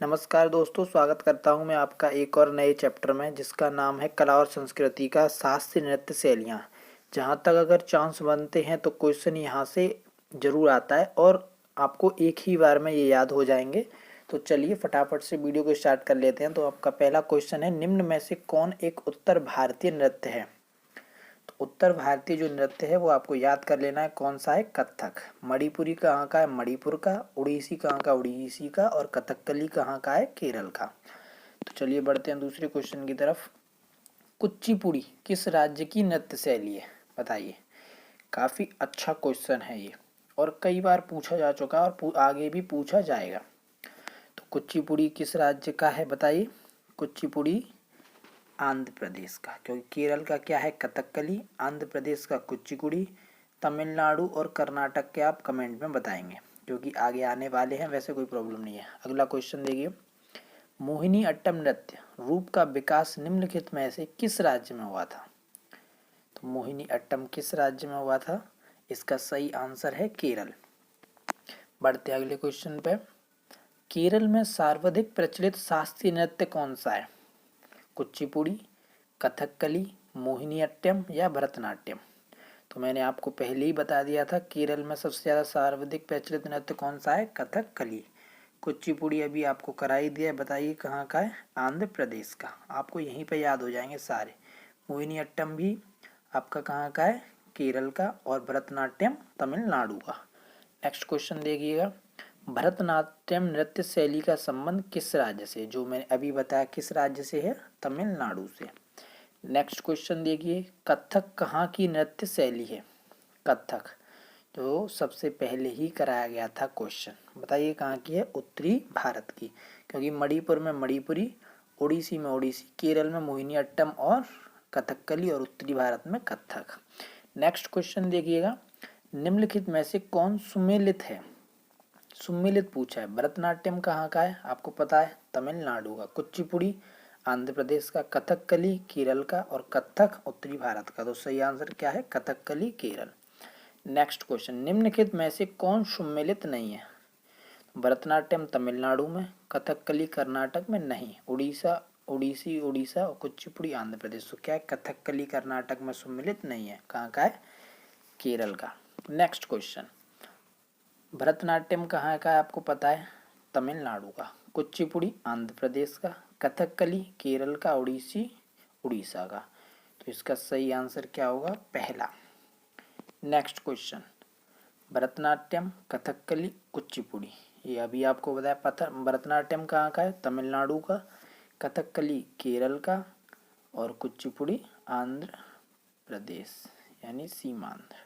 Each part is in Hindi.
नमस्कार दोस्तों, स्वागत करता हूं मैं आपका एक और नए चैप्टर में, जिसका नाम है कला और संस्कृति का शास्त्रीय नृत्य शैलियाँ। जहां तक अगर चांस बनते हैं तो क्वेश्चन यहां से ज़रूर आता है और आपको एक ही बार में ये याद हो जाएंगे। तो चलिए फटाफट से वीडियो को स्टार्ट कर लेते हैं। तो आपका पहला क्वेश्चन है, निम्न में से कौन एक उत्तर भारतीय नृत्य है? उत्तर भारतीय जो नृत्य है वो आपको याद कर लेना है, कौन सा है? कथक। मणिपुरी कहाँ का है? मणिपुर का। उड़ीसी कहाँ का? उड़ीसी का। और कथकली कहाँ का है? केरल का। तो चलिए बढ़ते हैं दूसरे क्वेश्चन की तरफ। कुचिपुड़ी किस राज्य की नृत्य शैली है? बताइए। काफी अच्छा क्वेश्चन है ये और कई बार पूछा जा चुका है और आगे भी पूछा जाएगा। तो कुचिपुड़ी किस राज्य का है? बताइए। कुचिपुड़ी आंध्र प्रदेश का, क्योंकि केरल का क्या है? कथकली, आंध्र प्रदेश का कुचिपुड़ी, तमिलनाडु और कर्नाटक के आप कमेंट में बताएंगे, क्योंकि आगे आने वाले हैं। वैसे कोई प्रॉब्लम नहीं है। अगला क्वेश्चन देखिए, मोहिनी अट्टम नृत्य रूप का विकास निम्नलिखित में से किस राज्य में हुआ था? तो मोहिनी अट्टम किस राज्य में हुआ था? इसका सही आंसर है केरल। बढ़ते अगले क्वेश्चन पे। केरल में सर्वाधिक प्रचलित शास्त्रीय नृत्य कौन सा है? कुचिपुड़ी, कथकली, मोहिनीअट्टम या भरतनाट्यम? तो मैंने आपको पहले ही बता दिया था, केरल में सबसे ज़्यादा सर्वाधिक प्रचलित नृत्य कौन सा है? कथकली। कुचिपुड़ी अभी आपको करा ही दिया है, बताइए कहाँ का है? आंध्र प्रदेश का। आपको यहीं पे याद हो जाएंगे सारे। मोहिनीअट्टम भी आपका कहाँ का है? केरल का। और भरतनाट्यम तमिलनाडु का। नेक्स्ट क्वेश्चन देखिएगा, भरतनाट्यम नृत्य शैली का संबंध किस राज्य से? जो मैंने अभी बताया किस राज्य से है? तमिलनाडु से। नेक्स्ट क्वेश्चन देखिए, कथक कहाँ की नृत्य शैली है? कथक तो सबसे पहले ही कराया गया था क्वेश्चन, बताइए कहाँ की है? उत्तरी भारत की, क्योंकि मणिपुर में मणिपुरी, उड़ीसी में ओडिसी, केरल में मोहिनीअट्टम और कथकली, और उत्तरी भारत में कथक। नेक्स्ट क्वेश्चन देखिएगा, निम्नलिखित में से कौन सुमेलित है? सुमेलित पूछा है। भरतनाट्यम कहाँ का है? आपको पता है, तमिलनाडु का। कुचिपुड़ी आंध्र प्रदेश का। कथकली केरल का। और कथक उत्तरी भारत का। तो सही आंसर क्या है? कथकली केरल। नेक्स्ट क्वेश्चन, निम्नलिखित में से कौन सुमेलित नहीं है? भरतनाट्यम तमिलनाडु में, कथकली कर्नाटक में नहीं, उड़ीसा उड़ीसी उड़ीसा और कुचिपुड़ी आंध्र प्रदेश। तो क्या है? कथकली कर्नाटक में सुमेलित नहीं है। कहाँ का है? केरल का। नेक्स्ट क्वेश्चन, भरतनाट्यम कहाँ का है? आपको पता है, तमिलनाडु का। कुचिपुड़ी आंध्र प्रदेश का। कथकली केरल का। उड़ीसी उड़ीसा का। तो इसका सही आंसर क्या होगा? पहला। नेक्स्ट क्वेश्चन, भरतनाट्यम कथकली कुचिपुड़ी, ये अभी आपको बताया। पता भरतनाट्यम कहाँ का है? तमिलनाडु का। कथकली केरल का। और कुचिपुड़ी आंध्र प्रदेश, यानी सीमांध्र।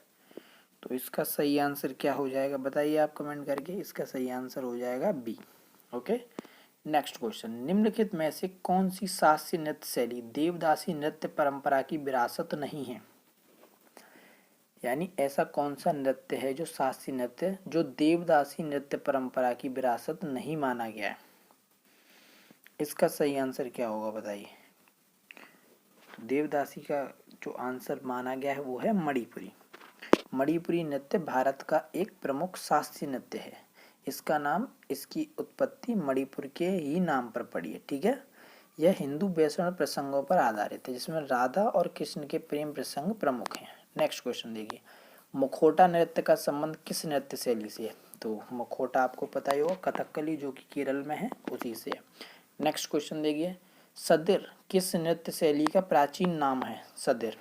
तो इसका सही आंसर क्या हो जाएगा? बताइए आप कमेंट करके। इसका सही आंसर हो जाएगा बी। ओके। नेक्स्ट क्वेश्चन, निम्नलिखित में से कौन सी शास्त्रीय नृत्य शैली देवदासी नृत्य परंपरा की विरासत नहीं है? यानी ऐसा कौन सा नृत्य है जो शास्त्रीय नृत्य जो देवदासी नृत्य परंपरा की विरासत नहीं माना गया है? इसका सही आंसर क्या होगा? बताइए। तो देवदासी का जो आंसर माना गया है वो है मणिपुरी। मणिपुरी नृत्य भारत का एक प्रमुख शास्त्रीय नृत्य है। इसका नाम, इसकी उत्पत्ति मणिपुर के ही नाम पर पड़ी है। ठीक है। यह हिंदू वैष्णव प्रसंगों पर आधारित है, जिसमें राधा और कृष्ण के प्रेम प्रसंग प्रमुख हैं। नेक्स्ट क्वेश्चन देखिए, मुखौटा नृत्य का संबंध किस नृत्य शैली से है? तो मुखौटा आपको पता ही होगा, कथकली जो कि केरल में है, उसी से है। नेक्स्ट क्वेश्चन देखिए, सदिर किस नृत्य शैली का प्राचीन नाम है? सदिर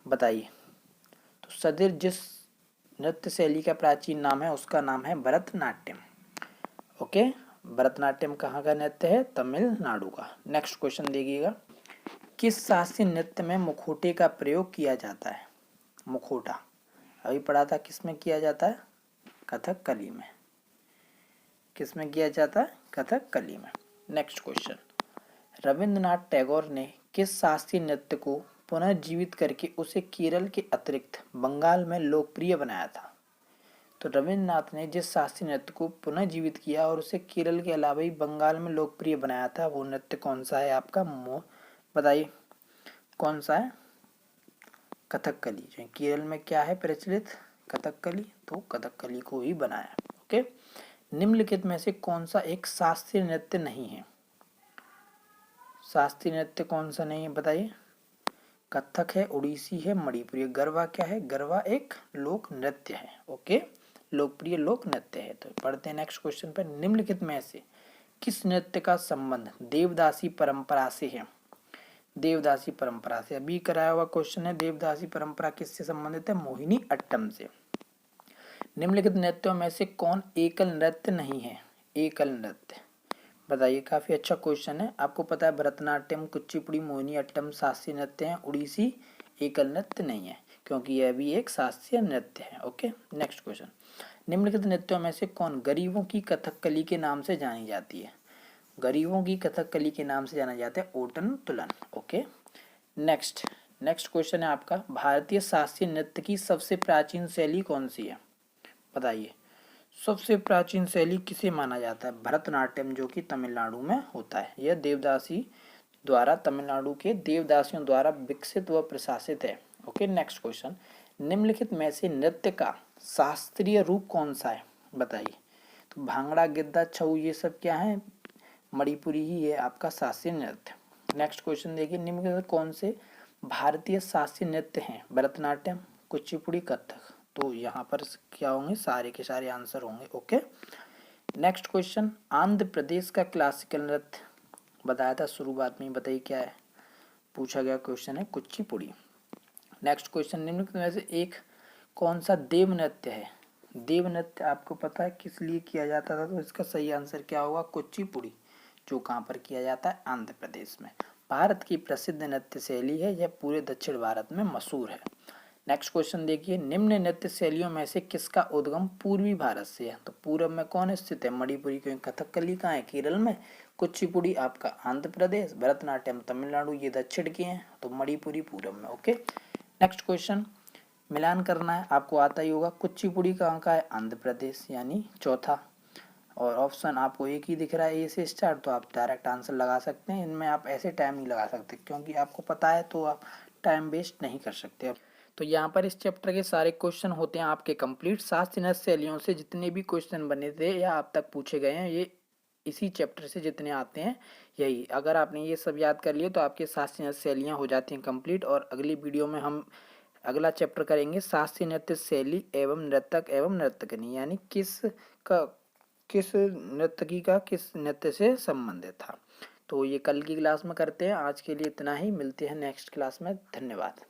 बताइए। तो सदिर जिस नृत्य शैली का प्राचीन नाम है उसका नाम है भरतनाट्यम। ओके। भरतनाट्यम कहाँ का नृत्य है? तमिलनाडु का। नेक्स्ट क्वेश्चन देखिएगा, किस शास्त्रीय नृत्य में मुखौटे का प्रयोग किया जाता है? मुखौटा अभी पढ़ा था, किस में किया जाता है? कथकली में। किस में किया जाता है? कथकली में। नेक्स्ट क्वेश्चन, रविंद्रनाथ टैगोर ने किस शास्त्रीय नृत्य को पुनर्जीवित करके उसे केरल के अतिरिक्त बंगाल में लोकप्रिय बनाया था? तो रविंद्रनाथ ने जिस शास्त्रीय नृत्य को पुनर्जीवित किया और उसे केरल के अलावा ही बंगाल में लोकप्रिय बनाया था, वो नृत्य कौन सा है आपका? बताइए कौन सा है? कथकली। जो केरल में क्या है प्रचलित? कथकली। तो कथकली को ही बनाया। ओके। निम्नलिखित में से कौन सा एक शास्त्रीय नृत्य नहीं है? शास्त्रीय नृत्य कौन सा नहीं है बताइए? कथक है, उड़ीसी है, मणिपुरी। गरबा क्या है? गरबा एक लोक नृत्य है। ओके, लोकप्रिय लोक नृत्य है। तो पढ़ते हैं नेक्स्ट क्वेश्चन पर। निम्नलिखित में से किस नृत्य का संबंध देवदासी परंपरा से है? देवदासी परंपरा से अभी कराया हुआ क्वेश्चन है। देवदासी परंपरा किससे संबंधित है? मोहिनी अट्टम से। निम्नलिखित नृत्यों में से कौन एकल नृत्य नहीं है? एकल नृत्य बताइए। काफी अच्छा क्वेश्चन है। आपको पता है भरतनाट्यम, कुचिपुड़ी, मोहिनी अट्टम शास्त्रीय नृत्य है, उड़ीसी एकल नृत्य नहीं है, क्योंकि यह भी एक शास्त्रीय नृत्य है। Okay, next question. निम्नलिखित नृत्यों में से कौन गरीबों की कथकली के नाम से जानी जाती है? गरीबों की कथकली के नाम से जाना जाता है ओटन तुलन। ओके, नेक्स्ट क्वेश्चन है आपका, भारतीय शास्त्रीय नृत्य की सबसे प्राचीन शैली कौन सी है? बताइए। सबसे प्राचीन शैली किसे माना जाता है? भरतनाट्यम, जो कि तमिलनाडु में होता है। यह देवदासी द्वारा, तमिलनाडु के देवदासियों द्वारा विकसित व प्रशासित है। Okay, next question. निम्नलिखित में से नृत्य का शास्त्रीय रूप कौन सा है? बताइए। तो भांगड़ा, गिद्दा, छऊ, ये सब क्या है? मणिपुरी ही है आपका शास्त्रीय नृत्य। नेक्स्ट क्वेश्चन देखिए। निम्नलिखित कौन से भारतीय शास्त्रीय नृत्य हैं? भरतनाट्यम, कुचिपुड़ी, कथक। तो यहाँ पर क्या होंगे? सारे के सारे आंसर होंगे। Okay, next question. Andhra Pradesh का क्लासिकल नृत्य बताया था शुरुआत में, बताइए क्या है? पूछा गया क्वेश्चन है कुचिपुड़ी। Next question. निम्नलिखित में से एक कौन सा देव नृत्य है? देव नृत्य आपको पता है किस लिए किया जाता था? तो इसका सही आंसर क्या होगा? कुचिपुड़ी, जो कहाँ पर किया जाता है? आंध्र प्रदेश में। भारत की प्रसिद्ध नृत्य शैली है, यह पूरे दक्षिण भारत में मशहूर है। नेक्स्ट क्वेश्चन देखिए। निम्न नृत्य शैलियों में से किसका उद्गम पूर्वी भारत से है? तो पूर्व में कौन स्थित है? मणिपुरी, क्योंकि कथकली कहाँ है? केरल में। कुचिपुड़ी आपका आंध्र प्रदेश, भरतनाट्यम तमिलनाडु, ये दक्षिण के हैं, तो मणिपुरी पूर्व में। Okay, next question. मिलान करना है, आपको आता ही होगा। कुचिपुड़ी कहाँ का है? आंध्र प्रदेश, यानी चौथा। और ऑप्शन आपको एक ही दिख रहा है, ए से स्टार्ट, तो आप डायरेक्ट आंसर लगा सकते हैं। इनमें आप ऐसे टाइम नहीं लगा सकते, क्योंकि आपको पता है तो आप टाइम वेस्ट नहीं कर सकते। तो यहाँ पर इस चैप्टर के सारे क्वेश्चन होते हैं आपके कंप्लीट। शास्त्रीय नृत्य शैलियों से जितने भी क्वेश्चन बने थे या अब तक पूछे गए हैं, ये इसी चैप्टर से जितने आते हैं यही। अगर आपने ये सब याद कर लिया तो आपके शास्त्रीय नृत्य शैलियाँ हो जाती हैं कंप्लीट। और अगली वीडियो में हम अगला चैप्टर करेंगे शास्त्रीय नृत्य शैली एवं नर्तक एवं नर्तकनी, यानी किस नर्तकी का किस नृत्य से संबंधित था। तो ये कल की क्लास में करते हैं। आज के लिए इतना ही, मिलते हैं नेक्स्ट क्लास में। धन्यवाद।